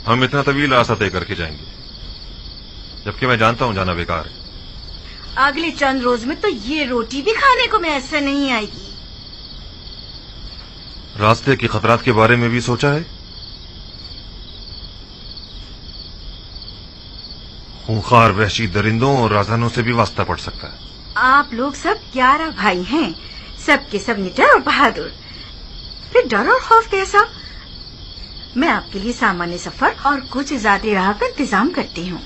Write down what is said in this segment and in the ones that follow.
हम इतना तवील रास्ता तय करके जाएंगे, जबकि मैं जानता हूं जाना बेकार है। अगले चंद रोज में तो ये रोटी भी खाने को मैसर नहीं आएगी। रास्ते के खतरात के बारे में भी सोचा है? खूंखार वहशी दरिंदों और राजहानों से भी वास्ता पड़ सकता है। आप लोग सब 11 भाई हैं, सब के सब निडर और बहादुर, फिर डर और खौफ कैसा? मैं आपके लिए सामान्य सफर और कुछ ज्यादा राह का इंतजाम करती हूँ।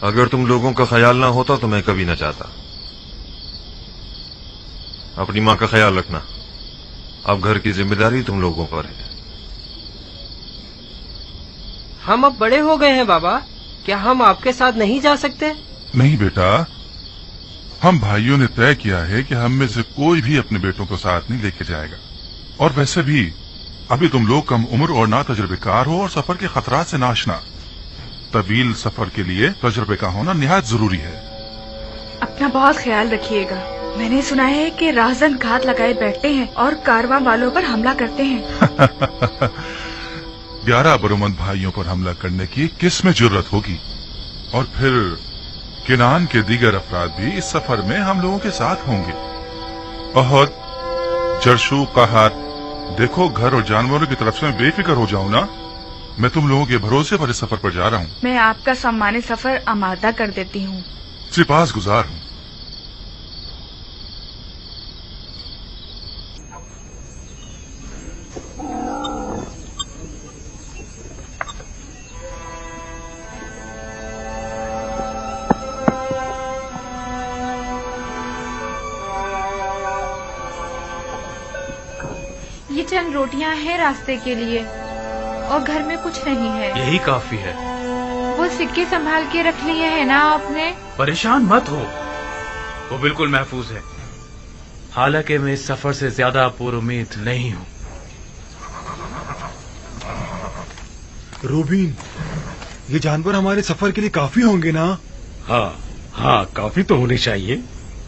अगर तुम लोगों का ख्याल ना होता तो मैं कभी न चाहता। अपनी माँ का ख्याल रखना। अब घर की जिम्मेदारी तुम लोगों पर है। हम अब बड़े हो गए हैं बाबा, क्या हम आपके साथ नहीं जा सकते? नहीं बेटा, हम भाइयों ने तय किया है कि हम में से कोई भी अपने बेटों को साथ नहीं लेके जाएगा। और वैसे भी अभी तुम लोग कम उम्र और ना तजुर्बेकार हो और सफर के खतरात से नाशना। तवील सफर के लिए तजुर्बे का होना निहायत जरूरी है। अपना बहुत ख्याल रखिएगा। मैंने सुना है कि राहजन घात लगाए बैठते हैं और कारवां वालों पर हमला करते हैं। 11 बरोमंद भाइयों पर हमला करने की किस में जुर्रत होगी? और फिर किनान के दीगर अफराद भी इस सफर में हम लोगों के साथ होंगे। अहद, जरशु, कहत, देखो घर और जानवरों की तरफ से मैं बेफिक्र हो जाऊं ना। मैं तुम लोगों के भरोसे पर इस सफर पर जा रहा हूँ। मैं आपका सम्मानी सफर आमादा कर देती हूँ। सिपास गुजार हूँ। ये चंद रोटियां हैं रास्ते के लिए और घर में कुछ नहीं है। यही काफी है। वो सिक्के संभाल के रख लिए है ना आपने? परेशान मत हो, वो बिल्कुल महफूज है। हालांकि मैं इस सफर से ज्यादा पुरुम्मीद नहीं हूँ। रूबीन, ये जानवर हमारे सफर के लिए काफी होंगे ना? हाँ, काफी तो होने चाहिए।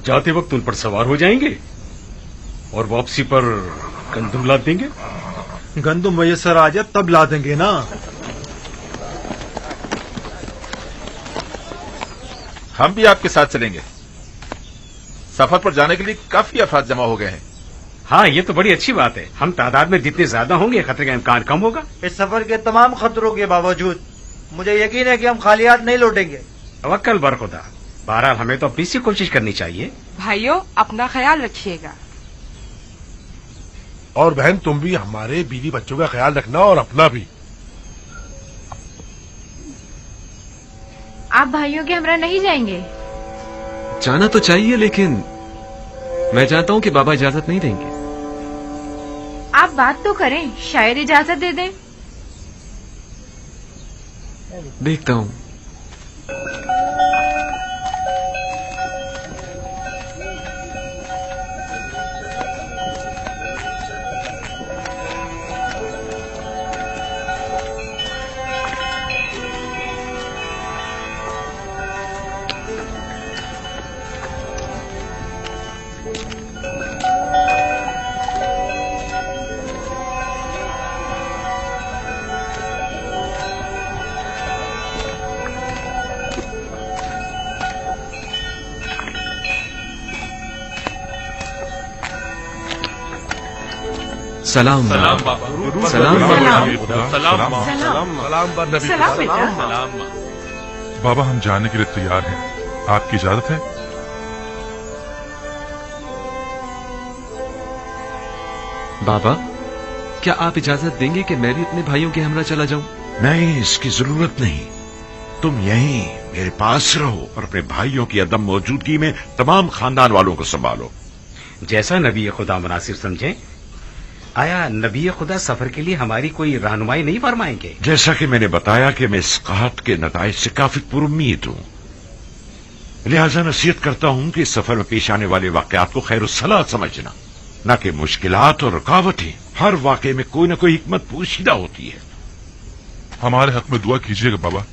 जाते वक्त उन पर सवार हो जाएंगे और वापसी पर गंदुम ला देंगे। गंदुम मैसर आ जाए तब ला देंगे ना। हम भी आपके साथ चलेंगे। सफर पर जाने के लिए काफी अफराद जमा हो गए हैं। हाँ, ये तो बड़ी अच्छी बात है। हम तादाद में जितने ज्यादा होंगे खतरे का इम्कान कम होगा। इस सफर के तमाम खतरों के बावजूद मुझे यकीन है कि हम खाली हाथ नहीं लौटेंगे। तवक्कल बर खुदा। बहरहाल हमें तो अपनी सी कोशिश करनी चाहिए। भाइयों, अपना ख्याल रखिएगा। और बहन, तुम भी हमारे बीवी बच्चों का ख्याल रखना और अपना भी। आप भाइयों के हमरा नहीं जाएंगे? जाना तो चाहिए, लेकिन मैं चाहता हूँ कि बाबा इजाजत नहीं देंगे। आप बात तो करें, शायद इजाजत दे दें। देखता हूँ। सलाम सलाम बाबा। सलाम सलाम बाबा, हम जाने के लिए तैयार हैं। आपकी इजाजत है? बाबा, क्या आप इजाजत देंगे कि मैं भी अपने भाइयों के हमरा चला जाऊं? नहीं, इसकी जरूरत नहीं। तुम यहीं मेरे पास रहो और अपने भाइयों की अदम मौजूदगी में तमाम खानदान वालों को संभालो। जैसा नबी खुदा मुनासिब समझे। आया नबी खुदा सफर के लिए हमारी कोई रहनुमाई नहीं फरमाएंगे? जैसा कि मैंने बताया कि मैं इस कहत के नताइज से काफी पुरुम्मीद हूँ, लिहाजा नसीहत करता हूँ कि इस सफर में पेश आने वाले वाकयात को खैरुस्सलाह समझना, न कि मुश्किलात और रुकावटें। हर वाकये में कोई न कोई हिकमत पोशीदा होती है। हमारे हक में दुआ कीजिएगा बाबा।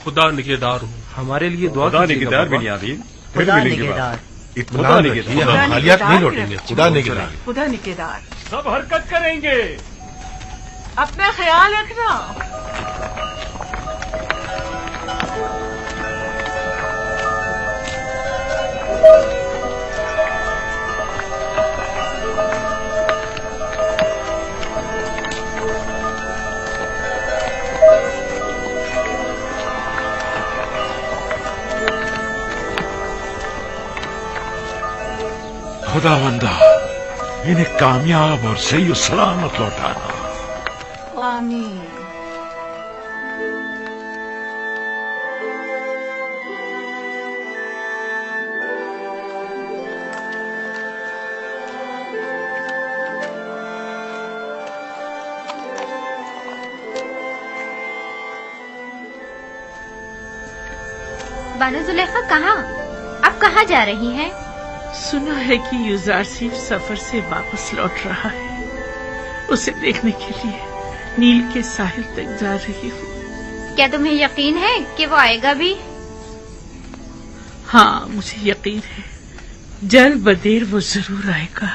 खुदा निगहदार हूँ। हमारे लिए दुआ खुदा कीजिएगा निगहदार बाबा। बिनियामीन, फिर खुदा मिलेंगे बाबा। निगहदार। इत्मीनान रखिए, हम खालियात नहीं लौटेंगे। खुदा निगहदार। खुदा निगहदार। सब हरकत करेंगे। अपना ख्याल रखना। खुदावंदा इन्हें कामयाब और सही और सलामत लौटाना। आमीन। बानो जुलेखा कहाँ? अब कहाँ जा रही हैं? सुना है कि युजारसीफ सफर से वापस लौट रहा है। उसे देखने के लिए नील के साहिल तक जा रही हूँ। क्या तुम्हें यकीन है कि वो आएगा भी? हाँ, मुझे यकीन है, जल्द बदेर वो जरूर आएगा।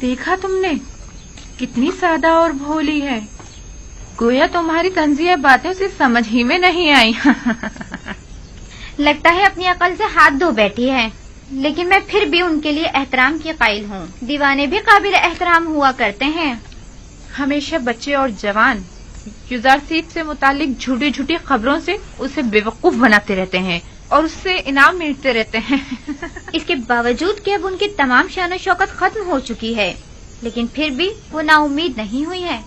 देखा तुमने, कितनी सादा और भोली है। गोया तुम्हारी तंजिया बातें उसे समझ ही में नहीं आई। लगता है अपनी अकल से हाथ धो बैठी है, लेकिन मैं फिर भी उनके लिए एहतराम की कायल हूँ। दीवाने भी काबिल एहतराम हुआ करते हैं। हमेशा बच्चे और जवान युजारसीफ से मुतालिक झूठी झूठी खबरों से उसे बेवकूफ बनाते रहते हैं और उससे इनाम मिलते रहते हैं। इसके बावजूद कि अब उनकी तमाम शान शौकत खत्म हो चुकी है, लेकिन फिर भी वो नाउम्मीद नहीं हुई है।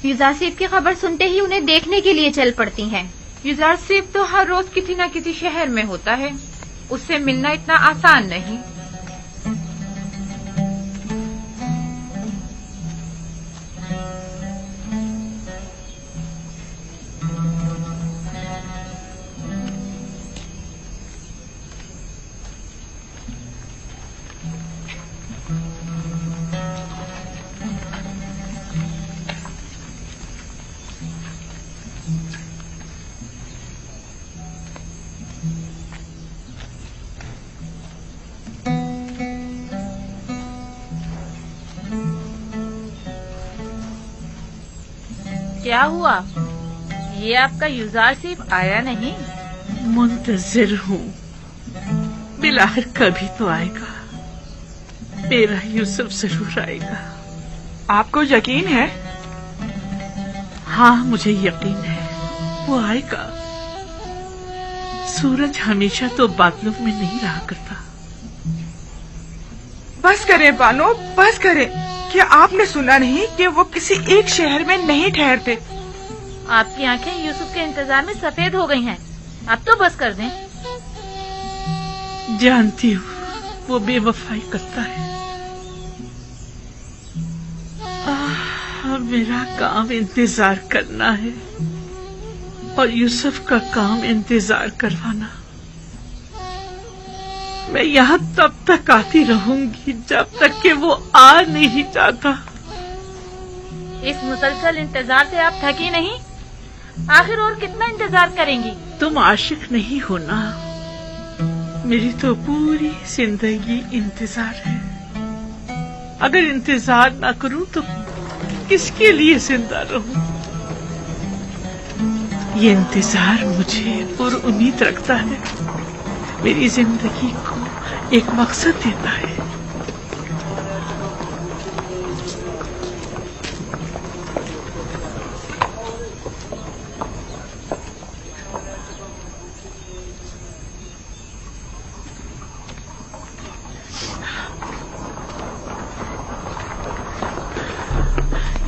युजारसीफ की खबर सुनते ही उन्हें देखने के लिए चल पड़ती हैं। युजारसीफ तो हर रोज किसी न किसी शहर में होता है, उससे मिलना इतना आसान नहीं। क्या हुआ? ये आपका युजारसीफ आया नहीं? मुंतजिर हूँ, बिलाखिर कभी तो आएगा। मेरा यूसुफ जरूर आएगा। आपको यकीन है? हाँ, मुझे यकीन है, वो आएगा। सूरज हमेशा तो बादलों में नहीं रहा करता। बस करें बानो, बस करें। क्या आपने सुना नहीं कि वो किसी एक शहर में नहीं ठहरते? आपकी आंखें यूसुफ के इंतजार में सफेद हो गई हैं। अब तो बस कर दें। जानती हूँ वो बेवफाई करता है। मेरा काम इंतजार करना है और यूसुफ का काम इंतजार करवाना। मैं यहाँ तब तक आती रहूंगी जब तक कि वो आ नहीं जाता। इस मुसलसल इंतजार से आप थकी नहीं? आखिर और कितना इंतजार करेंगी? तुम आशिक नहीं हो ना? मेरी तो पूरी जिंदगी इंतजार है। अगर इंतजार ना करूं तो किसके लिए जिंदा रहूं? ये इंतजार मुझे पुरउम्मीद रखता है, मेरी जिंदगी को एक मकसद देता है।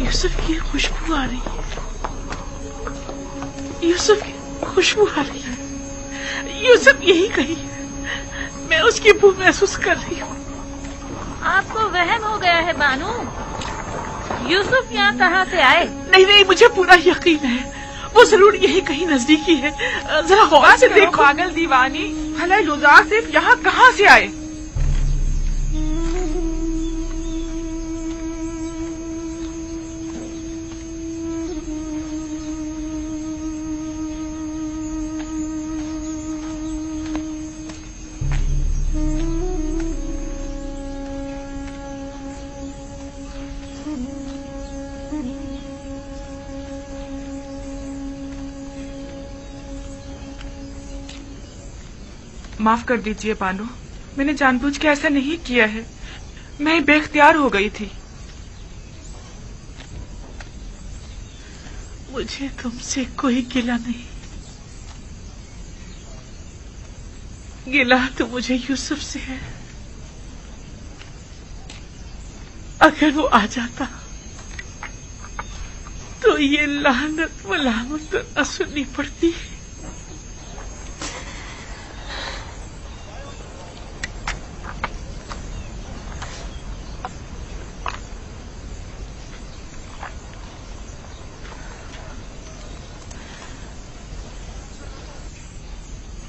यूसुफ की खुशबू आ रही है। यूसुफ की खुशबू आ रही है। यूसुफ यही कहीं है। मैं उसकी बू महसूस कर रही हूँ। आपको वहम हो गया है बानू। यूसुफ यहाँ कहाँ से आए? नहीं नहीं, मुझे पूरा यकीन है, वो जरूर यही कहीं नजदीकी है। जरा गौर से देखो। पागल दीवानी, भला युजारसीफ यहाँ कहाँ से आए? माफ कर दीजिए बानो, मैंने जानबूझ के ऐसा नहीं किया है। मैं बेख्तियार हो गई थी। मुझे तुमसे कोई गिला नहीं। गिला तो मुझे यूसुफ से है। अगर वो आ जाता तो ये लानत मलामत न सुननी पड़ती।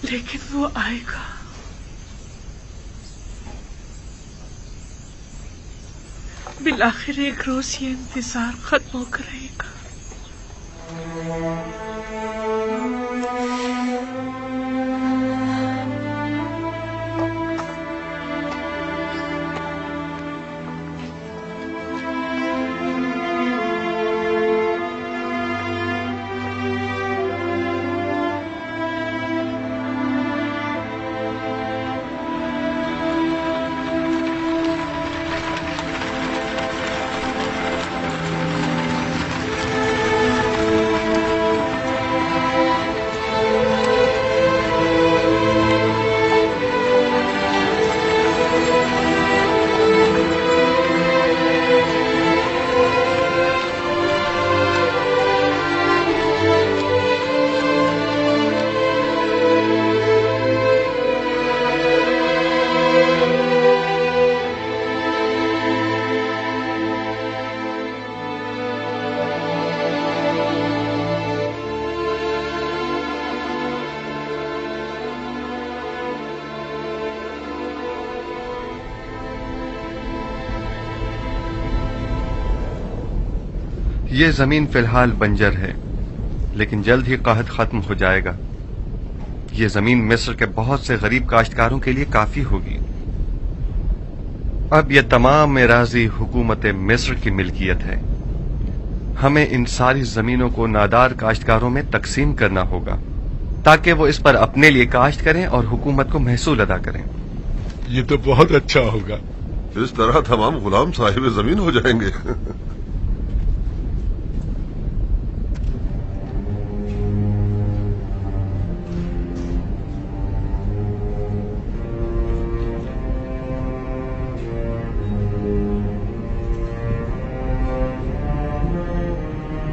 लेकिन वो आएगा। बिलाखिर एक रोज ये इंतजार खत्म होकर रहेगा। ये जमीन फिलहाल बंजर है, लेकिन जल्द ही कहत खत्म हो जाएगा। ये जमीन मिस्र के बहुत से गरीब काश्तकारों के लिए काफी होगी। अब यह तमाम एराजी हुकूमत मिस्र की मिल्कियत है। हमें इन सारी जमीनों को नादार काश्तकारों में तकसीम करना होगा ताकि वो इस पर अपने लिए काश्त करें और हुकूमत को महसूल अदा करें। ये तो बहुत अच्छा होगा। इस तरह तमाम गुलाम साहिब जमीन हो जाएंगे।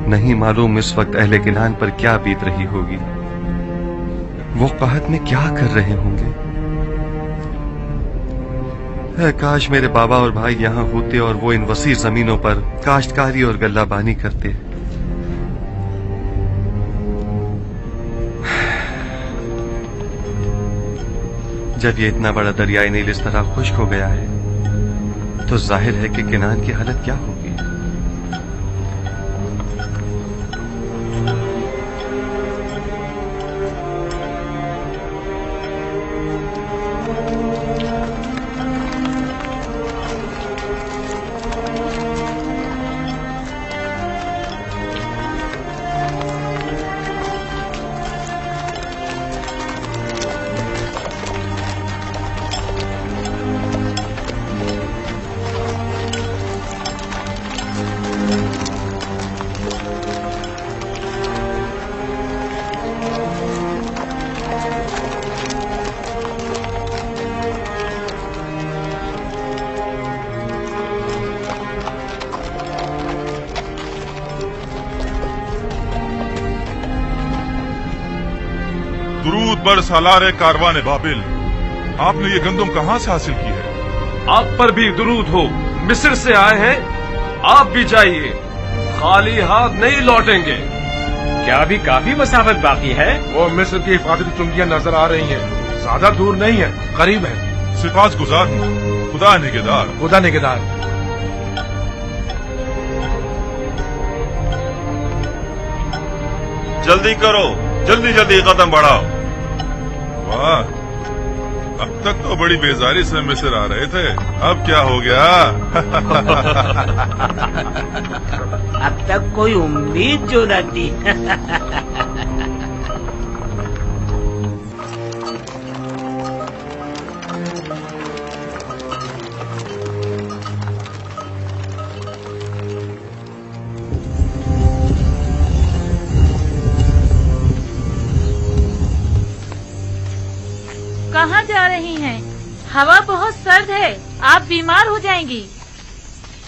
नहीं मालूम इस वक्त अहले किनान पर क्या बीत रही होगी। वो कहत में क्या कर रहे होंगे। काश मेरे बाबा और भाई यहाँ होते और वो इन वसी जमीनों पर काश्तकारी और गल्लाबानी करते। जब ये इतना बड़ा दरियाई नील इस तरह खुश्क हो गया है तो जाहिर है कि किनान की हालत क्या होगी। दुरूद बर सालारे कारवाने बाबिल, आपने ये गंदम कहाँ से हासिल की है? आप पर भी दुरूद हो। मिस्र से आए हैं, आप भी जाइए, खाली हाथ नहीं लौटेंगे। क्या अभी काफी मसाफत बाकी है? वो मिस्र की हिफाजती चुंगियां नजर आ रही हैं। ज्यादा दूर नहीं है, करीब है। सिफात गुजार हूँ, खुदा निगहदार। खुदा निगहदार। जल्दी करो, जल्दी जल्दी कदम बढ़ाओ। वाह, अब तक तो बड़ी बेजारी से मिस्र आ रहे थे, अब क्या हो गया? अब तक कोई उम्मीद जो न थी। जा रही हैं। हवा बहुत सर्द है, आप बीमार हो जाएंगी।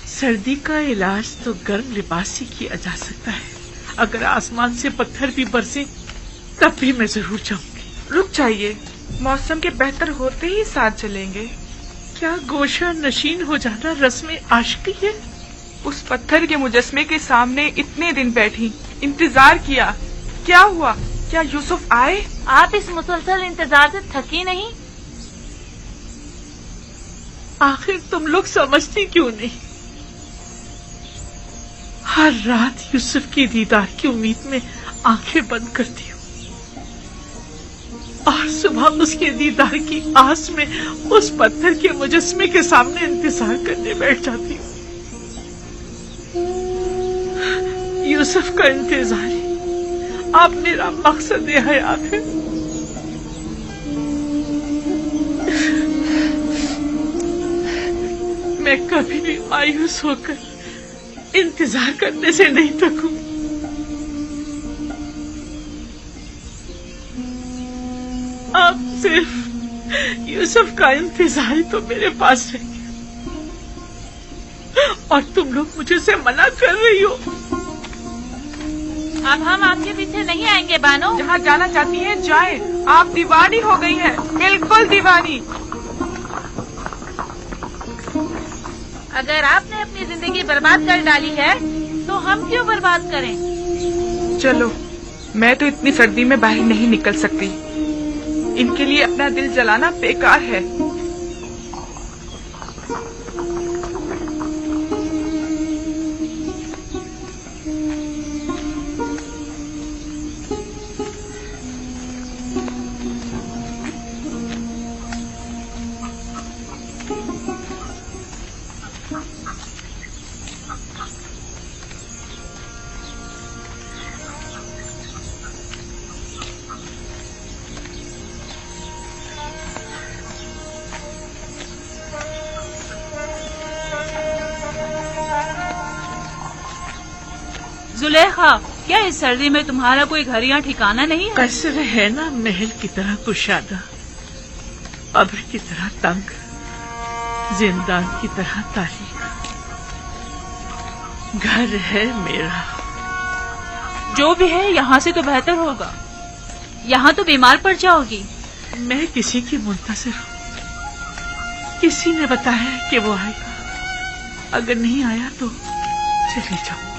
सर्दी का इलाज तो गर्म लिबास से किया जा सकता है। अगर आसमान से पत्थर भी बरसे तब भी मैं जरूर जाऊंगी। रुक जाइए, मौसम के बेहतर होते ही साथ चलेंगे। क्या गोशा नशीन हो जाना रस्म आशिकी है? उस पत्थर के मुजस्मे के सामने इतने दिन बैठी, इंतजार किया, क्या हुआ? क्या यूसुफ आए? आप इस मुसलसल इंतजार से थकी नहीं? आखिर तुम लोग समझती क्यों नहीं? हर रात यूसुफ की दीदार की उम्मीद में आंखें बंद करती हूँ और सुबह उसके दीदार की आस में उस पत्थर के मुजस्मे के सामने इंतजार करने बैठ जाती हूँ। यूसुफ का इंतजार ही अब मेरा मकसद हयात है। मैं कभी भी मायूस होकर इंतजार करने से नहीं थकूं। अब सिर्फ यूसुफ का इंतजार ही तो मेरे पास रह गया और तुम लोग मुझे से मना कर रही हो। अब हम आपके पीछे नहीं आएंगे बानो। जहाँ जाना चाहती हैं जाएं। आप दीवानी हो गई हैं, बिल्कुल दीवानी। अगर आपने अपनी जिंदगी बर्बाद कर डाली है तो हम क्यों बर्बाद करें? चलो, मैं तो इतनी सर्दी में बाहर नहीं निकल सकती। इनके लिए अपना दिल जलाना बेकार है। जुलेखा, क्या इस सर्दी में तुम्हारा कोई घर या ठिकाना नहीं है? कसर है ना, महल की तरह कुशादा, कब्र की तरह तंग, जिंदान की तरह तारीख। घर है मेरा। जो भी है यहाँ से तो बेहतर होगा। यहाँ तो बीमार पड़ जाओगी। मैं किसी की मुंतज़िर हूँ। किसी ने बताया कि वो आएगा। अगर नहीं आया तो चली जाऊंगी।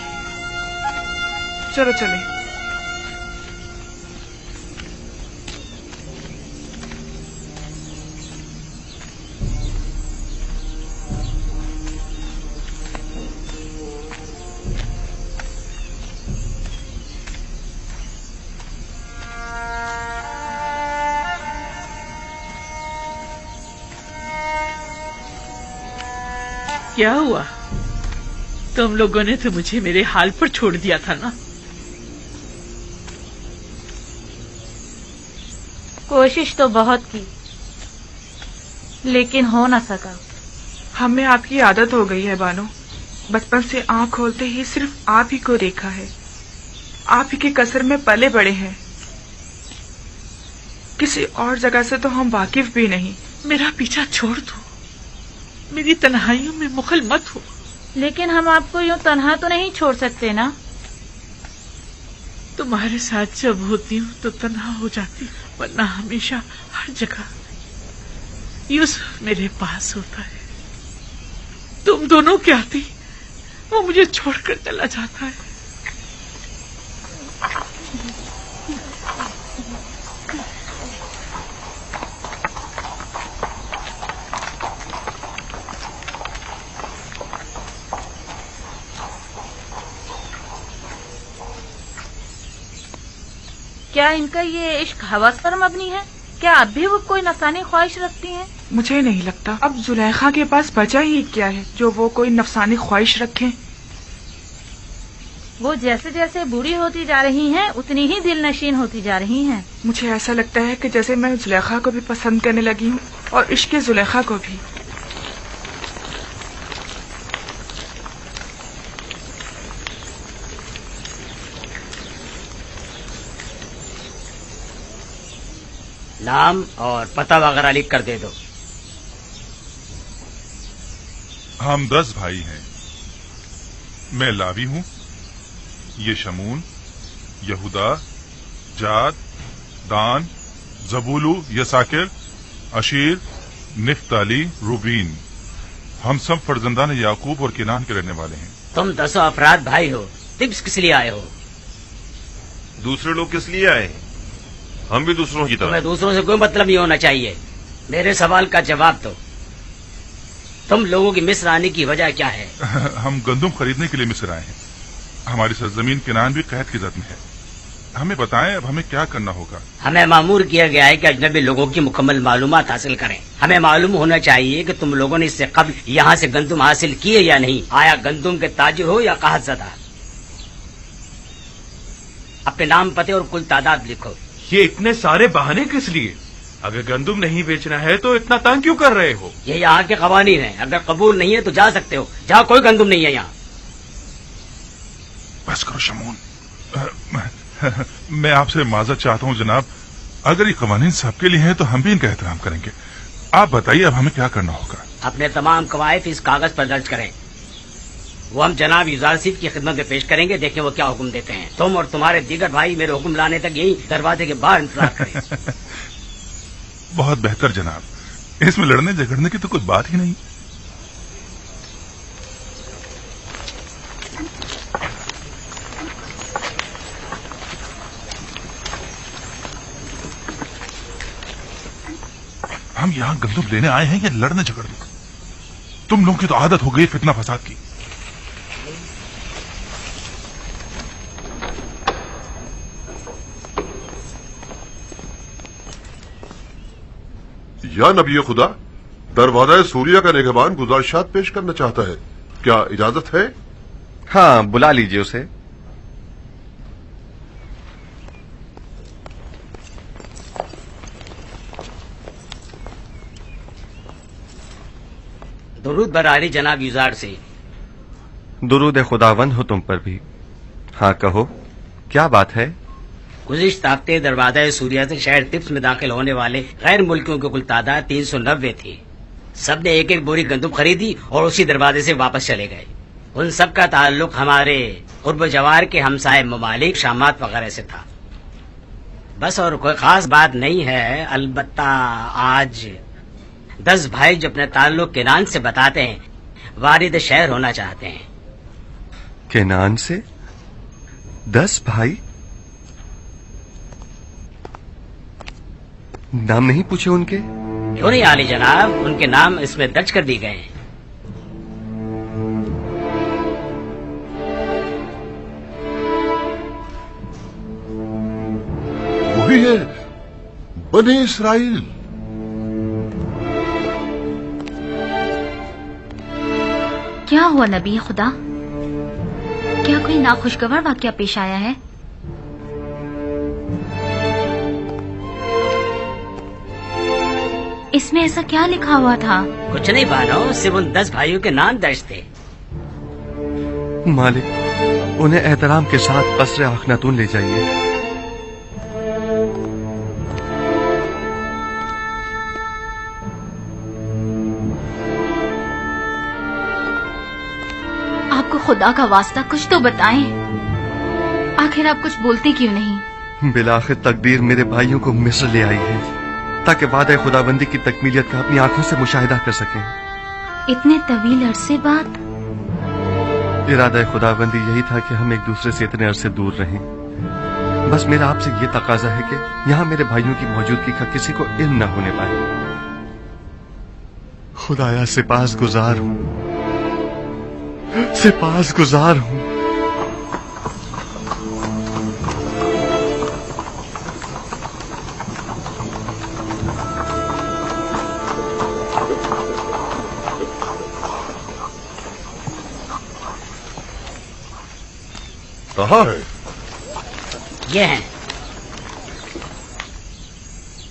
चलो चले। क्या हुआ? तुम लोगों ने तो मुझे मेरे हाल पर छोड़ दिया था ना। कोशिश तो बहुत की, लेकिन हो ना सका। हमें आपकी आदत हो गई है बानो। बचपन से आँख खोलते ही सिर्फ आप ही को देखा है। आप ही के कसर में पले बड़े हैं। किसी और जगह से तो हम वाकिफ भी नहीं। मेरा पीछा छोड़ दो। मेरी तन्हाइयों में मुखल मत हो। लेकिन हम आपको यूं तन्हा तो नहीं छोड़ सकते ना। तुम्हारे साथ जब होती हूँ तो तन्हा हो जाती, वरना हमेशा हर जगह यूसुफ मेरे पास होता है। तुम दोनों क्या आती, वो मुझे छोड़कर चला जाता है। क्या इनका ये इश्क हवस पर मबनी है? क्या अब भी वो कोई नफसानी ख्वाहिश रखती हैं? मुझे नहीं लगता। अब जुलेखा के पास बचा ही क्या है जो वो कोई नफसानी ख्वाहिश रखें। वो जैसे जैसे बूढ़ी होती जा रही हैं, उतनी ही दिल नशीन होती जा रही हैं। मुझे ऐसा लगता है कि जैसे मैं जुलेखा को भी पसंद करने लगी हूँ और इश्क जुलेखा को भी। नाम और पता वगैरह लिख कर दे दो। हम 10 भाई हैं। मैं लावी हूं, ये शमून, यहूदा, जाद, दान, जबूलू, यसाकिर, अशीर, निफ्ताली, रूबीन। हम सब फर्जंदान याकूब और किनान के रहने वाले हैं। तुम 10 अफराद भाई हो, टिप्स किस लिए आए हो? दूसरे लोग किस लिए आए हैं? हम भी दूसरों की तरह। तुम्हें दूसरों से कोई मतलब नहीं होना चाहिए। मेरे सवाल का जवाब दो। तुम लोगों की मिस्र आने की वजह क्या है? हम गंदुम खरीदने के लिए मिस्र आए हैं। हमारी सरजमीन किनान भी कैद की जद में है। हमें बताएं अब हमें क्या करना होगा। हमें मामूर किया गया है कि अजनबी लोगों की मुकम्मल मालूमात हासिल करें। हमें मालूम होना चाहिए कि तुम लोगों ने इससे कबल यहाँ से गंदुम हासिल किए या नहीं। आया गंदुम के ताजिर हो या काहतज़दा। अपने नाम, पते और कुल तादाद लिखो। ये इतने सारे बहाने किस लिए? अगर गंदुम नहीं बेचना है तो इतना तंग क्यों कर रहे हो? ये यहाँ के कवानीन है। अगर कबूल नहीं है तो जा सकते हो। जहाँ कोई गंदुम नहीं है यहाँ। बस करो शमून। मैं आपसे माजरत चाहता हूँ जनाब। अगर ये कवानीन सबके लिए हैं तो हम भी इनका एहतराम करेंगे। आप बताइए अब हमें क्या करना होगा। अपने तमाम कवायद इस कागज पर दर्ज करें। वो हम जनाब यूजारसीफ की खिदमत में पेश करेंगे। देखें वो क्या हुक्म देते हैं। तुम और तुम्हारे दीगर भाई मेरे हुक्म लाने तक यही दरवाजे के बाहर इंतजार करें। बहुत बेहतर जनाब। इसमें लड़ने झगड़ने की तो कोई बात ही नहीं। हम यहाँ गंदुम लेने आए हैं या लड़ने झगड़ने? तुम लोगों की तो आदत हो गई फितना फसाद की। या नबी खुदा, दरवाजा सूरिया का निगहबान गुजारिशात पेश करना चाहता है। क्या इजाजत है? हाँ, बुला लीजिए उसे। दुरूद बरारी जनाब यूजार से। दुरूद खुदावंद हो तुम पर भी। हाँ कहो, क्या बात है? गुज़िश्ता हफ्ते दरवाजा सूरिया से शहर तिब्स में दाखिल होने वाले गैर मुल्कियों की कुल तादाद 390 थी। सबने एक एक बोरी गंदुम खरीदी और उसी दरवाजे से वापस चले गए। उन सब का ताल्लुक हमारे उर्ब जवार के हमसाए ममालिक शामात वगैरह से था। बस और कोई खास बात नहीं है। अलबत्ता आज 10 भाई जो अपने ताल्लुक किनान से बताते हैं वारिद शहर होना चाहते हैं। किनान से 10 भाई? नाम नहीं पूछे उनके? क्यों नहीं आली जनाब, उनके नाम इसमें दर्ज कर दिए गए हैं। वही है, बने इसराइल। क्या हुआ नबी खुदा? क्या कोई नाखुशगवार वाकया पेश आया है? इसमें ऐसा क्या लिखा हुआ था? कुछ नहीं बानो, सिर्फ उन 10 भाइयों के नाम दर्ज थे। मालिक, उन्हें एहतराम के साथ कसरे अखनातून ले जाइए। आपको खुदा का वास्ता कुछ तो बताएं। आखिर आप कुछ बोलते क्यों नहीं? बिलाखिर तकदीर मेरे भाइयों को मिस्र ले आई है ताकि वादा खुदाबंदी की तकमीलियत का अपनी आंखों से मुशाहिदा कर सकें। इतने तवील अरसे बाद? इरादा खुदाबंदी यही था कि हम एक दूसरे से इतने अरसे दूर रहें। बस मेरा आपसे ये तकाजा है कि यहाँ मेरे भाइयों की मौजूदगी का किसी को इल्म न होने पाए। खुदाया सिपासगुजार हूँ, सिपासगुजार हूँ। कहाँ है? ये हैं।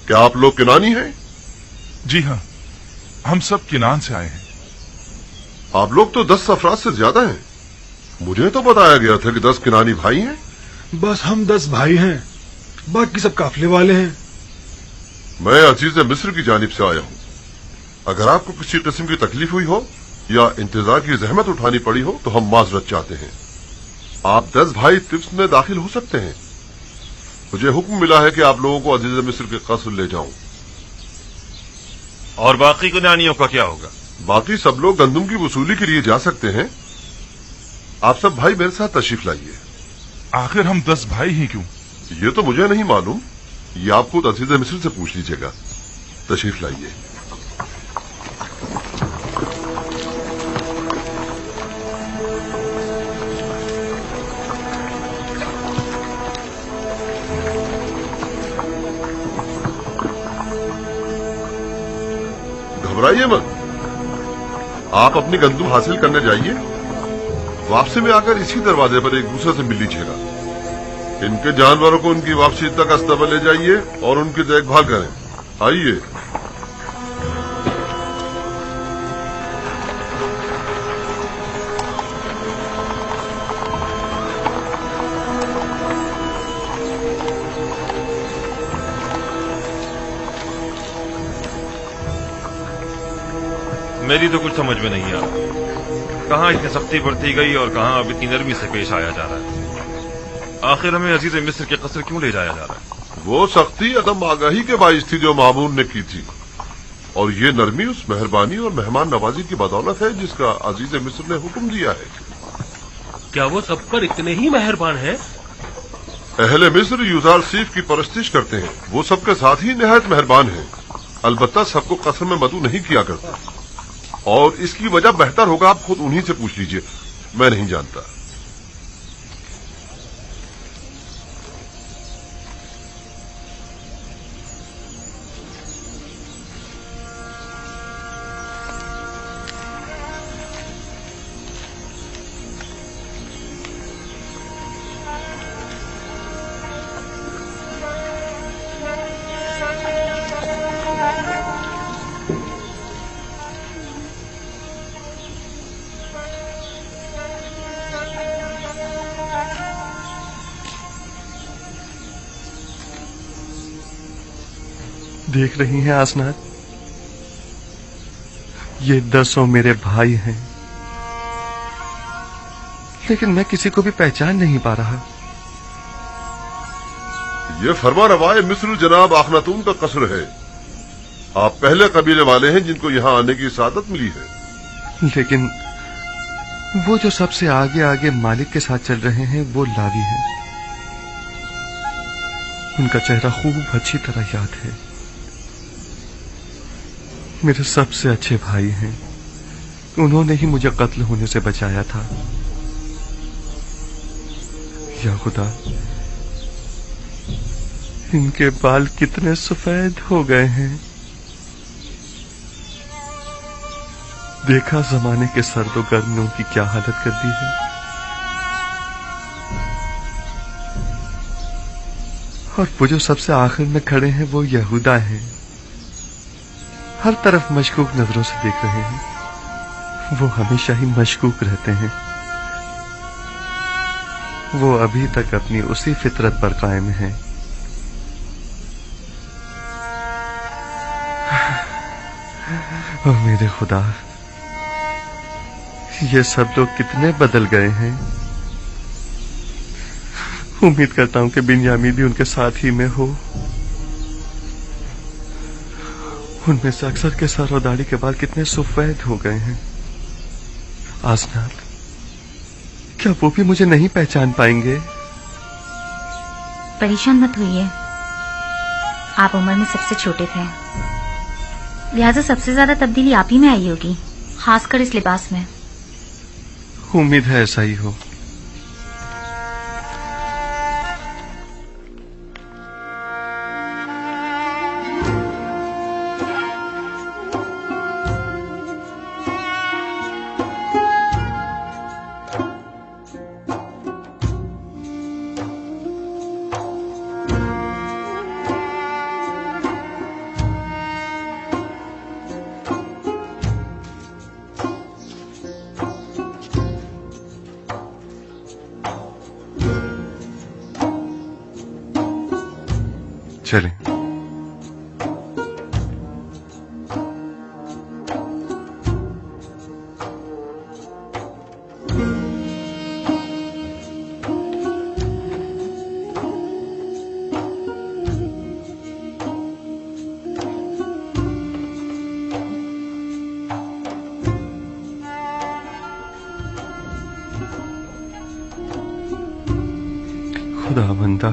क्या आप लोग किनानी हैं? जी हाँ, हम सब किनान से आए हैं। आप लोग तो 10 अफराद से ज्यादा हैं। मुझे तो बताया गया था कि 10 किनानी भाई हैं। बस हम 10 भाई हैं, बाकी सब काफिले वाले हैं। मैं अजीज मिस्र की जानिब से आया हूँ। अगर आपको किसी किस्म की तकलीफ हुई हो या इंतजार की जहमत उठानी पड़ी हो तो हम माजरत चाहते हैं। आप 10 भाई तिब्स में दाखिल हो सकते हैं। मुझे हुक्म मिला है कि आप लोगों को अजीज मिस्र के कस्र ले जाऊं। और बाकी कुनानियों का क्या होगा? बाकी सब लोग गंदुम की वसूली के लिए जा सकते हैं। आप सब भाई मेरे साथ तशरीफ लाइए। आखिर हम 10 भाई ही क्यों? ये तो मुझे नहीं मालूम, ये आप खुद अजीज मिस्र से पूछ लीजिएगा। तशरीफ लाइए। घबराइए मत, आप अपनी गंदुम हासिल करने जाइए। वापसी में आकर इसी दरवाजे पर एक दूसरे से मिल लीजिएगा। इनके जानवरों को उनकी वापसी तक अस्तबल ले जाइए और उनकी देखभाल करें। आइए। मेरी तो कुछ समझ में नहीं आ रहा, कहाँ इतनी सख्ती बरती गई और कहाँ अब इतनी नरमी से पेश आया जा रहा है। आखिर हमें अजीज मिस्र के कस्र क्यों ले जाया जा रहा है? वो सख्ती अदम आगाही के बाइस थी जो मामून ने की थी, और ये नरमी उस मेहरबानी और मेहमान नवाजी की बदौलत है जिसका अजीज मिस्र ने हुक्म दिया है। क्या वो सब पर इतने ही मेहरबान हैं? अहले मिस्र यूजार सीफ की परस्तिश करते हैं। वो सबके साथ ही निहायत मेहरबान हैं। अलबत्ता सबको कस्र में मदू नहीं किया करता, और इसकी वजह बेहतर होगा आप खुद उन्हीं से पूछ लीजिए। मैं नहीं जानता। देख रही हैं आसनाद, ये 10 मेरे भाई हैं, लेकिन मैं किसी को भी पहचान नहीं पा रहा। ये फरमा रवाए मिस्र जनाब आखनातून का कस्र है। आप पहले कबीले वाले हैं जिनको यहाँ आने की सादत मिली है। लेकिन वो जो सबसे आगे आगे मालिक के साथ चल रहे हैं वो लावी हैं। उनका चेहरा खूब अच्छी तरह याद है। मेरे सबसे अच्छे भाई हैं। उन्होंने ही मुझे कत्ल होने से बचाया था। या खुदा, इनके बाल कितने सफेद हो गए हैं। देखा जमाने के सर्द गर्मियों की क्या हालत कर दी है। और वो जो सबसे आखिर में खड़े हैं वो यहूदा हैं। हर तरफ मशकूक नजरों से देख रहे हैं। वो हमेशा ही मशकूक रहते हैं। वो अभी तक अपनी उसी फितरत पर कायम हैं। ओ मेरे खुदा, ये सब लोग कितने बदल गए हैं। उम्मीद करता हूं कि बिन्यामीन भी उनके साथ ही में हो। उनमें से अक्सर के सर और दाढ़ी के बाल कितने सफेद हो गए हैं। आसनाद, क्या वो भी मुझे नहीं पहचान पाएंगे? परेशान मत होइए, आप उम्र में सबसे छोटे थे, लिहाजा सबसे ज्यादा तब्दीली आप ही में आई होगी, खासकर इस लिबास में। उम्मीद है ऐसा ही हो। चलें। खुदावंदा,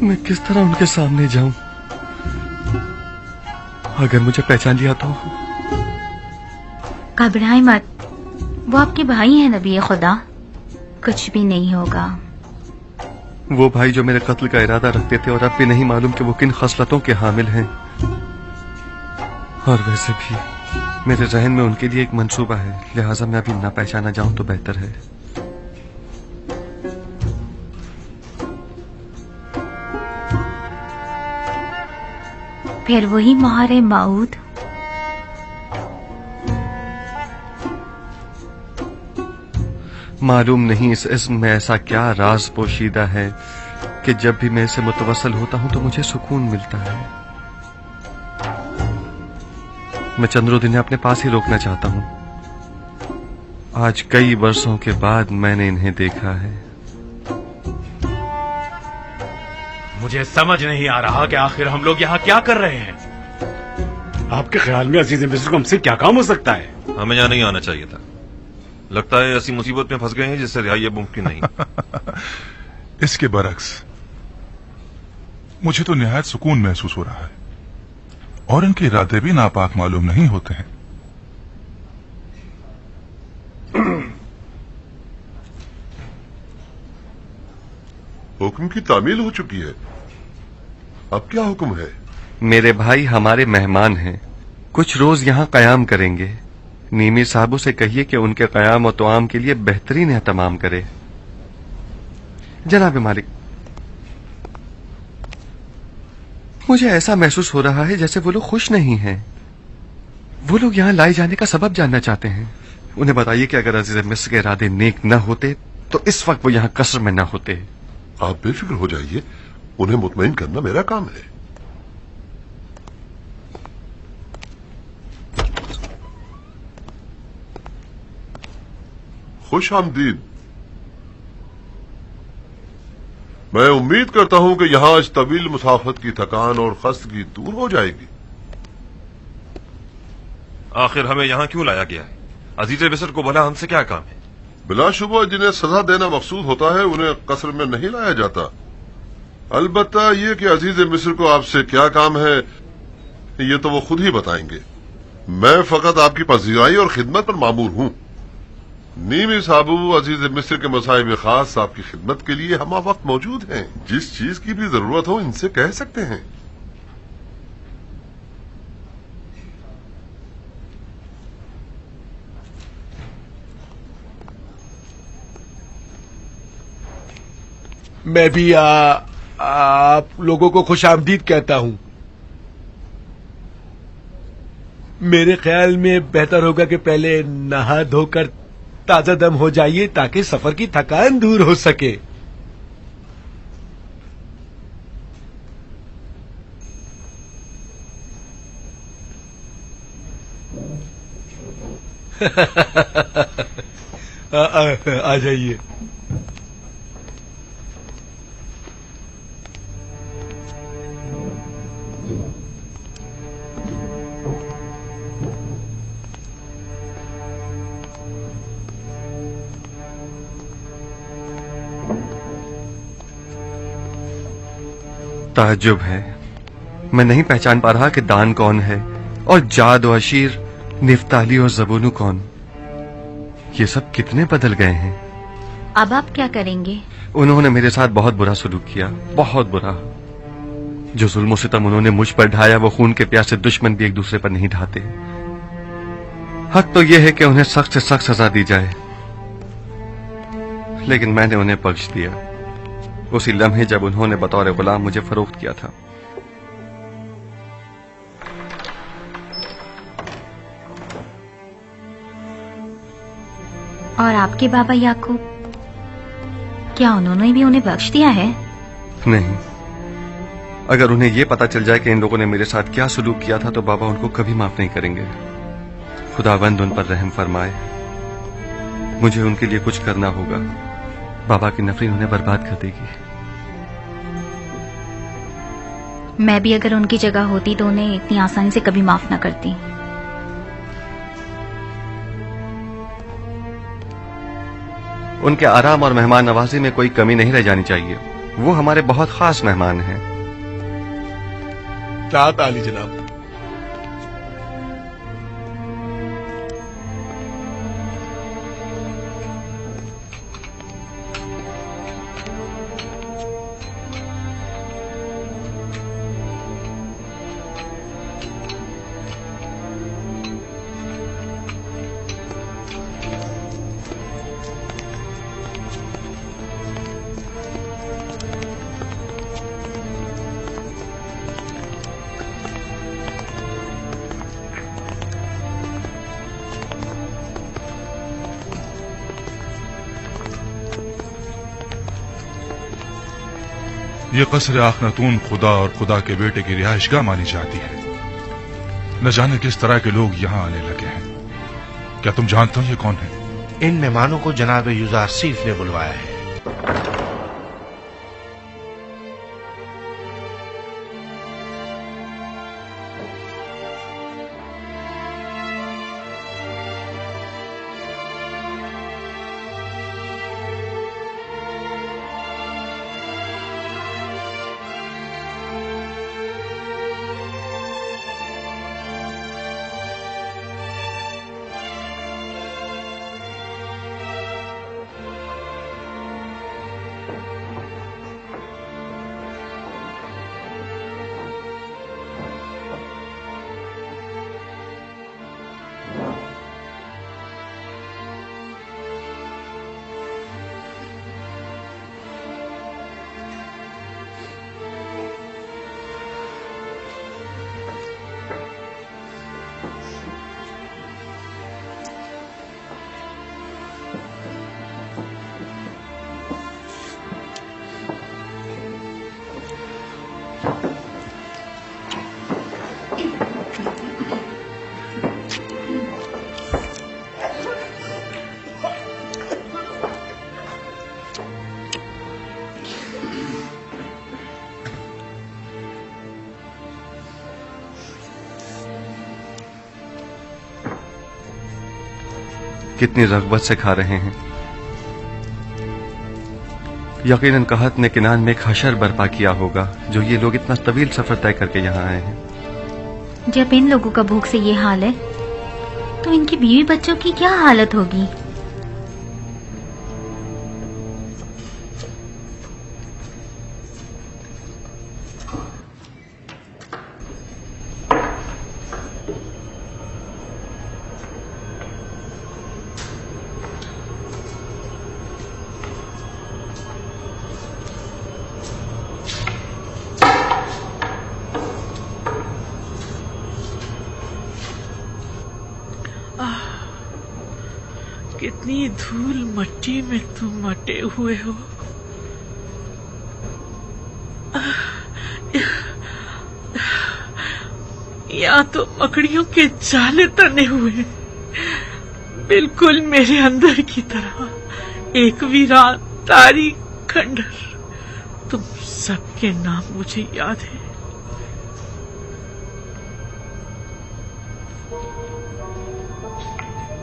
मैं किस तरह उनके सामने जाऊं? अगर मुझे पहचान लिया तो? घबराए मत, वो आपके भाई हैं नबी खुदा, कुछ भी नहीं होगा। वो भाई जो मेरे कत्ल का इरादा रखते थे और अब भी नहीं मालूम कि वो किन खसलतों के हामिल हैं। और वैसे भी मेरे जहन में उनके लिए एक मंसूबा है, लिहाजा मैं अभी ना पहचाना जाऊं तो बेहतर है। फिर वही मोहर माऊद। मालूम नहीं इस इस्म में ऐसा क्या राज पोशीदा है कि जब भी मैं इसे मुतवस्सल होता हूं तो मुझे सुकून मिलता है। मैं चंद्रोद इन्हें अपने पास ही रोकना चाहता हूं। आज कई वर्षों के बाद मैंने इन्हें देखा है। मुझे समझ नहीं आ रहा कि आखिर हम लोग यहाँ क्या कर रहे हैं। आपके ख्याल में अजीज मिस्र को हमसे क्या काम हो सकता है? हमें यहाँ नहीं आना चाहिए था। लगता है ऐसी मुसीबत में फंस गए हैं जिससे रिहाई अब मुमकिन नहीं। इसके बरक्स मुझे तो निहायत सुकून महसूस हो रहा है और इनके इरादे भी नापाक मालूम नहीं होते हैं। हुक्म की तामील हो चुकी है, अब क्या हुक्म है? मेरे भाई हमारे मेहमान हैं, कुछ रोज यहाँ कयाम करेंगे। नीमी साहबों से कहिए कि उनके कयाम और तोआम के लिए बेहतरीन एहतमाम करे। जनाब मालिक, मुझे ऐसा महसूस हो रहा है जैसे वो लोग खुश नहीं हैं। वो लोग यहाँ लाए जाने का सबब जानना चाहते हैं। उन्हें बताइए कि अगर अजीज मिस्र के इरादे नेक न होते तो इस वक्त वो यहाँ कसर में न होते। आप बेफिक्र हो जाइए, उन्हें मुतमईन करना मेरा काम है। खुश आमदीद। मैं उम्मीद करता हूं कि यहां इस तवील मुसाफत की थकान और खस्तगी दूर हो जाएगी। आखिर हमें यहाँ क्यों लाया गया है? अजीज मिस्र को भला हमसे क्या काम है? बिलाशुबा जिन्हें सजा देना मकसूद होता है उन्हें कसर में नहीं लाया जाता। अलबत्ता ये कि अजीज मिस्र को आपसे क्या काम है ये तो वो खुद ही बताएंगे। मैं फकत आपकी पजीराई और खिदमत पर मामूर हूं। नीमी साबू अजीज मिस्र के मसाइब खास आपकी खिदमत के लिए हम वक्त मौजूद हैं। जिस चीज की भी जरूरत हो इनसे कह सकते हैं। मैं भी आप लोगों को खुश आमदीद कहता हूं। मेरे ख्याल में बेहतर होगा कि पहले नहा धोकर ताजा दम हो जाइए ताकि सफर की थकान दूर हो सके। आ जाइए। ताज्जुब है, मैं नहीं पहचान पा रहा कि दान कौन है और जाद और अशीर, निफ्ताली और जबूनू कौन। ये सब कितने बदल गए हैं। अब आप क्या करेंगे? उन्होंने मेरे साथ बहुत बुरा सलूक किया, बहुत बुरा। जो जुल्म सितम उन्होंने मुझ पर ढाया वो खून के प्यासे दुश्मन भी एक दूसरे पर नहीं ढाते। हक तो यह है कि उन्हें सख्त से सख्त सजा दी जाए, लेकिन मैंने उन्हें बख्श दिया उसी लम्हे जब उन्होंने बतौर गुलाम मुझे फरोख्त किया था। और आपके बाबा याकूब, क्या उन्होंने भी उन्हें बख्श दिया है? नहीं, अगर उन्हें यह पता चल जाए कि इन लोगों ने मेरे साथ क्या सलूक किया था तो बाबा उनको कभी माफ नहीं करेंगे। खुदावंद उन पर रहम फरमाए। मुझे उनके लिए कुछ करना होगा। बाबा की नफरत उन्हें बर्बाद कर देगी। मैं भी अगर उनकी जगह होती तो उन्हें इतनी आसानी से कभी माफ न करती। उनके आराम और मेहमान नवाजी में कोई कमी नहीं रह जानी चाहिए। वो हमारे बहुत खास मेहमान हैं। तात आली जनाब। ये कसर आखनतून खुदा और खुदा के बेटे की रिहाइशगाह मानी जाती है। न जाने किस तरह के लोग यहाँ आने लगे हैं। क्या तुम जानते हो ये कौन है? इन मेहमानों को जनाब युजारसीफ ने बुलवाया है। कितनी रग़बत से खा रहे हैं। यकीनन कहत ने किनान में एक हशर बर्पा किया होगा जो ये लोग इतना तवील सफर तय करके यहाँ आए हैं। जब इन लोगों का भूख से ये हाल है तो इनकी बीवी बच्चों की क्या हालत होगी। कितनी धूल मट्टी में तुम मटे हुए हो। यहाँ तो मकड़ियों के जाले तने हुए, बिल्कुल मेरे अंदर की तरह एक वीरान तारीख खंडर। तुम सबके नाम मुझे याद है।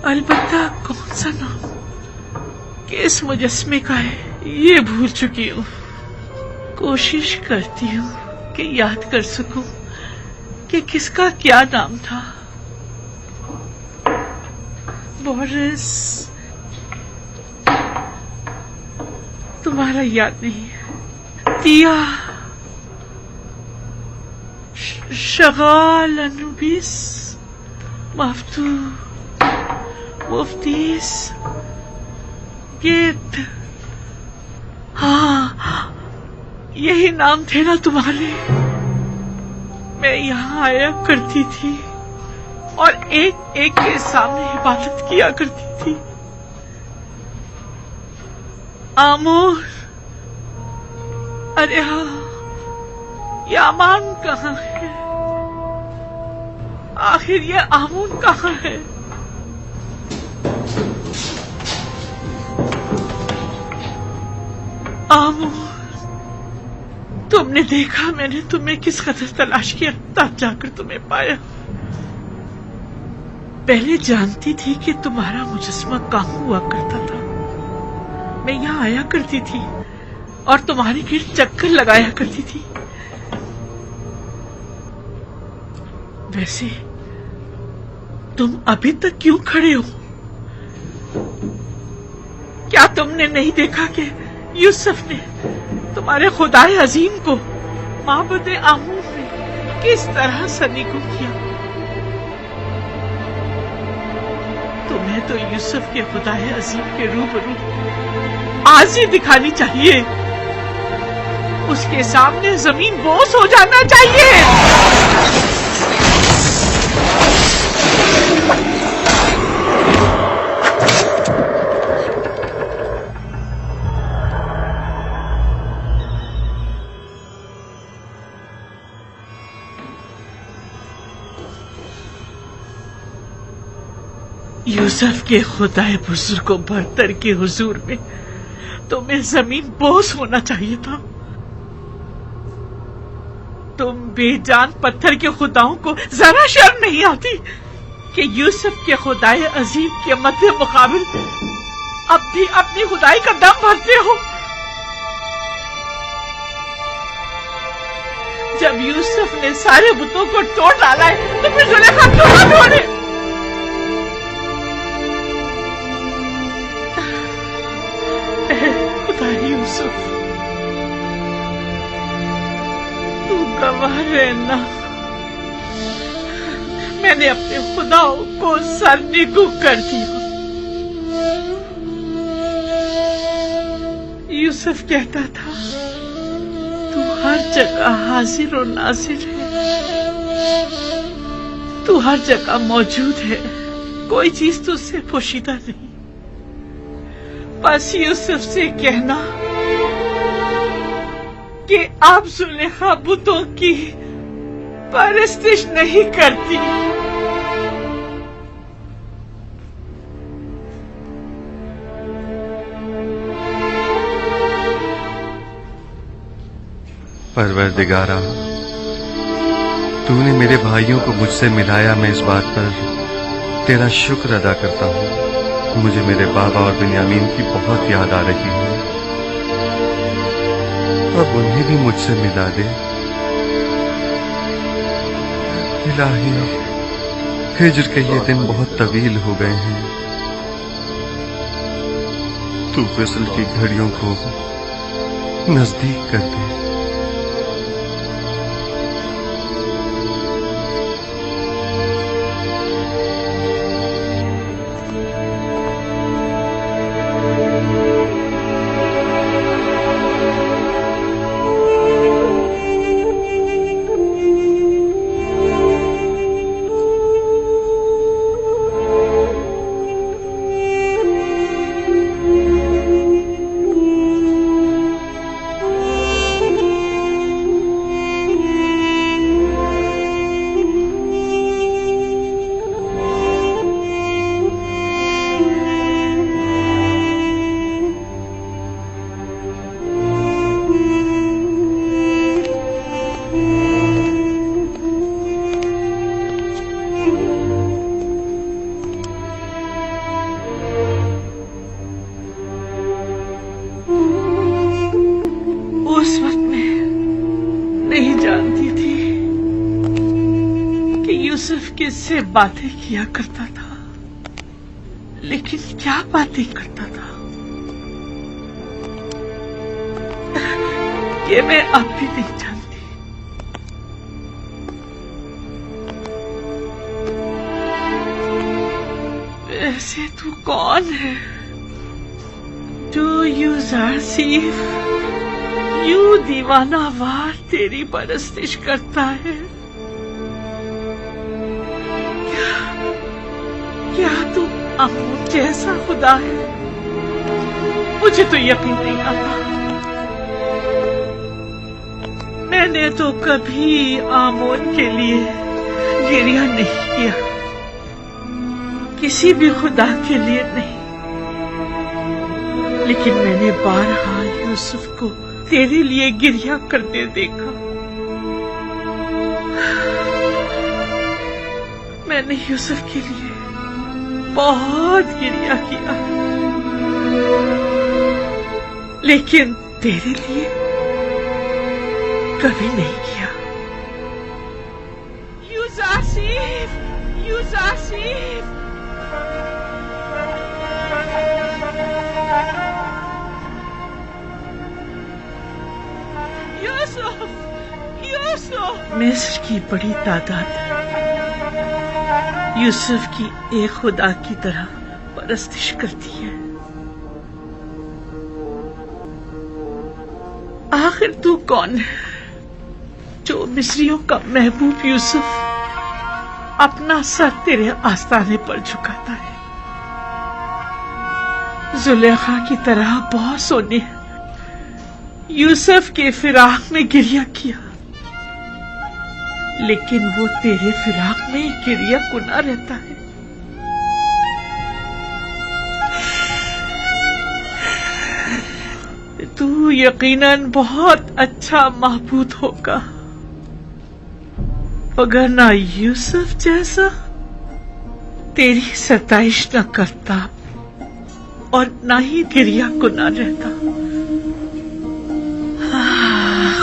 अलबत्ता कौन सा नाम किस मुजस्मे का है ये भूल चुकी हूँ। कोशिश करती हूँ कि याद कर सकूं कि किसका क्या नाम था। बोरिस, तुम्हारा याद नहीं है। तिया, शगाल, अनुबिस, मफ्तू, मुफ्तीस, गेट। हाँ, यही नाम थे ना तुम्हारे। मैं यहाँ आया करती थी और एक एक के सामने इबादत किया करती थी। आमोर, अरे हाँ, ये आमान कहाँ है? आखिर ये आमून कहाँ है? आमोर, तुमने देखा मैंने तुम्हें किस कदर तलाश किया, तब जाकर तुम्हें पाया। पहले जानती थी कि तुम्हारा मुजस्मा कहाँ हुआ करता था, मैं यहाँ आया करती थी और तुम्हारे गिर्द चक्कर लगाया करती थी। वैसे तुम अभी तक क्यों खड़े हो? क्या तुमने नहीं देखा कि यूसुफ ने तुम्हारे खुदाए अजीम को माबद आमूर में किस तरह सनीको किया? तुम्हें तो यूसुफ के खुदाए अजीम के रूबरू आज ही दिखानी चाहिए। उसके सामने जमीन बोस हो जाना चाहिए। यूसुफ के खुदाए बुजुर्ग बरतर के हुजूर में तुम्हें जमीन बोस होना चाहिए था। तुम बेजान पत्थर के खुदाओं को जरा शर्म नहीं आती कि यूसुफ के खुदाए अजीम के मध्य मुकाबिल अब भी अपनी खुदाई का दम भरते हो। जब यूसुफ ने सारे बुतों को तोड़ डाला है तो फिर जुलेखा क्यों ना तोड़े? खुदा यूसुफ, तू गवाह रहना, मैंने अपने खुदाओं को सरनिगू कर दिया। यूसुफ कहता था तू हर जगह हाजिर और नाजिर है, तू हर जगह मौजूद है, कोई चीज तुझसे पोशीदा नहीं। बस यूसुफ से कहना कि आप जुलेखा बुतों की परस्तिश नहीं करती। परवरदिगारा, तूने मेरे भाइयों को मुझसे मिलाया, मैं इस बात पर तेरा शुक्र अदा करता हूँ। मुझे मेरे बाबा और बिन्यामीन की बहुत याद आ रही है, अब उन्हें भी मुझसे मिला दे। इलाही, हिज्र के ये दिन बहुत तवील हो गए हैं, तू विसल की घड़ियों को नजदीक कर दे। किससे बातें किया करता था, लेकिन क्या बातें करता था ये मैं अब भी नहीं जानती। वैसे तू कौन है जो यूसुफ यूं दीवाना वार तेरी परस्तिश करता है? क्या तू आमोन जैसा खुदा है? मुझे तो यकीन नहीं आता। मैंने तो कभी आमोन के लिए गिरिया नहीं किया, किसी भी खुदा के लिए नहीं, लेकिन मैंने बारहा यूसुफ को तेरे लिए गिरिया करते देखा। मैंने यूसुफ के लिए बहुत गिरिया किया, लेकिन तेरे लिए कभी नहीं किया। यूजासिफ, यूजासिफ, यूसुफ, यूसुफ। मिस्र की बड़ी तादाद यूसुफ की एक खुदा की तरह परस्तिश करती है। आखिर तू कौन है जो मिस्रियों का महबूब यूसुफ अपना सर तेरे आस्ताने पर झुकाता है? जुलेखा की तरह बहुत सोने यूसुफ के फिराक में गिरिया किया, लेकिन वो तेरे फिराक में गिरिया कुना रहता है। तू यकीनन बहुत अच्छा महबूद होगा, अगर ना यूसुफ जैसा तेरी सताइश न करता और ना ही गिरिया कुना रहता।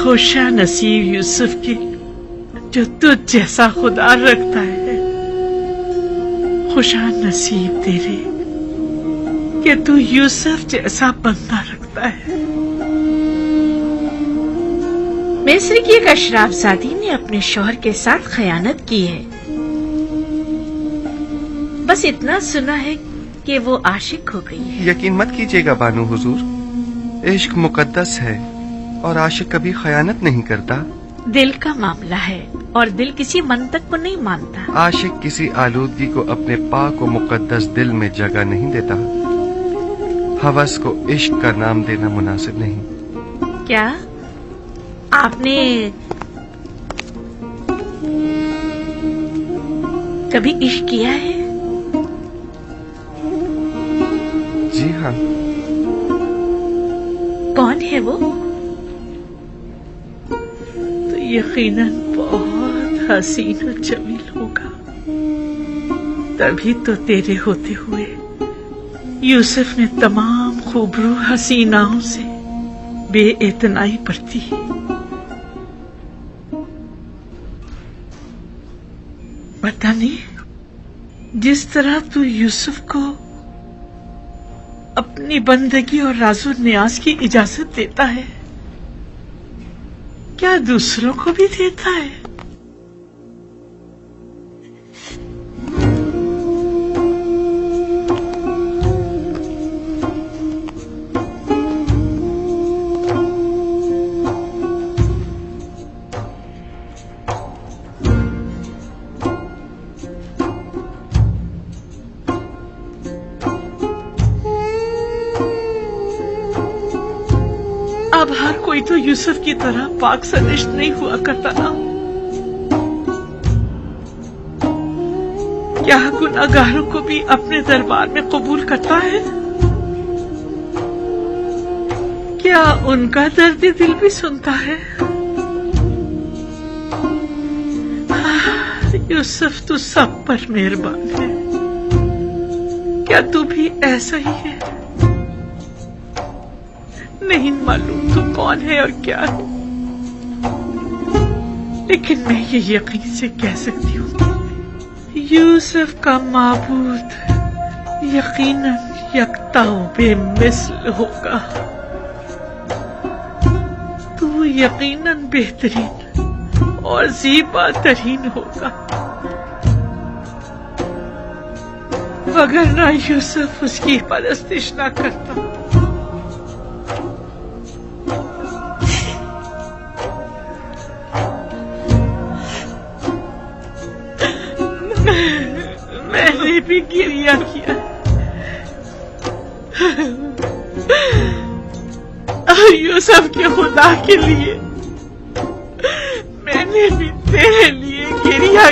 खुशा नसीब यूसुफ की जो तुझ जैसा खुदा रखता है। खुशा नसीब तेरे कि तू यूसुफ जैसा बंदा रखता है। मिस्र की एक अशराफजादी ने अपने शौहर के साथ खयानत की है। बस इतना सुना है कि वो आशिक हो गई है। यकीन मत कीजिएगा बानू हुजूर, इश्क मुकद्दस है और आशिक कभी खयानत नहीं करता। दिल का मामला है और दिल किसी मंतक को नहीं मानता। आशिक किसी आलूदगी को अपने पाक और मुकद्दस दिल में जगह नहीं देता। हवस को इश्क का नाम देना मुनासिब नहीं। क्या आपने कभी इश्क किया है? जी हाँ। कौन है वो? तो यकीनन बहुत हसीन और जमील होगा, तभी तो तेरे होते हुए यूसुफ ने तमाम खूबरू हसीनाओं से बेइतनाई बरती। पता नहीं, जिस तरह तू यूसुफ को अपनी बंदगी और राजो न्याज की इजाजत देता है, क्या दूसरों को भी देता है? अब हर कोई तो यूसुफ की तरह पाक सनिष्ठ नहीं हुआ करता ना। क्या गुनाहगारों को भी अपने दरबार में कबूल करता है? क्या उनका दर्द दिल भी सुनता है? यूसुफ तू सब पर मेहरबान है। क्या तू भी ऐसा ही है? नहीं मालूम तू कौन है और क्या है, लेकिन मैं ये यकीन से कह सकती हूँ यूसुफ का माबूद यकीनन यकता बेमिसल होगा। तू यकीनन बेहतरीन और ज़ीबा तरीन होगा। अगर ना यूसुफ उसकी परस्तिश ना करता, मैंने भी गिरिया किया यूसुफ के खुदा के लिए। मैंने भी तेरे लिए गिरिया